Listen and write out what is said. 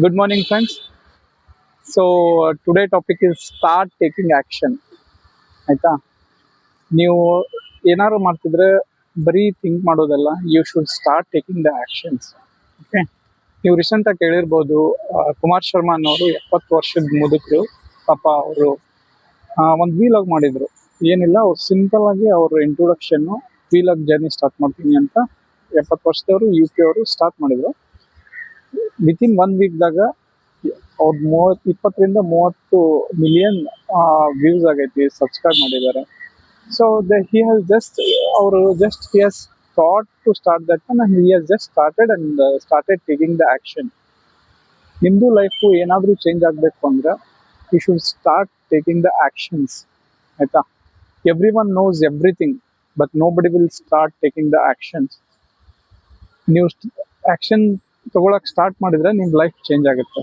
Good morning, friends. So, today topic is start taking action. ಆಯ್ತಾ? ನೀವು ಏನಾದ್ರು ಮಾಡ್ತಿದ್ರೆ ಬರೀ ಥಿಂಕ್ ಮಾಡೋದಲ್ಲ, you should start taking the actions. Okay, ನೀವು ರೀಸೆಂಟಾಗಿ ಕೇಳಿರ್ಬೋದು, ಕುಮಾರ್ ಶರ್ಮಾ ಅನ್ನೋರು 70 ವರ್ಷದ ಮುದುಕರು. ಪಾಪ ಅವರು ಒಂದು ವೀಲಾಗ್ ಮಾಡಿದ್ರು. ಏನಿಲ್ಲ, ಅವ್ರು ಸಿಂಪಲ್ ಆಗಿ ಅವ್ರ ಇಂಟ್ರೊಡಕ್ಷನ್ನು ವೀಲಾಗ್ ಜರ್ನಿ ಸ್ಟಾರ್ಟ್ ಮಾಡ್ತೀನಿ ಅಂತ 70 ವರ್ಷದವರು UK ಅವರು ಸ್ಟಾರ್ಟ್ ಮಾಡಿದ್ರು. ವಿತಿನ್ 1 ವೀಕ್ದಾಗ ಅವ್ರು 20 ರಿಂದ 30 ಮಿಲಿಯನ್ ವ್ಯೂಸ್ ಆಗೈತಿ, ಸಬ್ಸ್ಕ್ರೈಬ್ ಮಾಡಿದ್ದಾರೆ. ಸೊ ಹಿ ಹ್ಯಾಸ್ ಜಸ್ಟ್ ಅವರು just he has thought to start that one and he has just started and started taking the action. ನಿಮ್ಮದು ಲೈಫು ಏನಾದರೂ ಚೇಂಜ್ ಆಗಬೇಕು ಅಂದ್ರೆ you should start taking the actions. ಆಯ್ತಾ? Everyone knows everything, but nobody will start taking the actions. ನೀವು action ತಗೊಳಕ್ start ಮಾಡಿದ್ರೆ ನಿಮ್ಮ life change ಆಗುತ್ತೆ.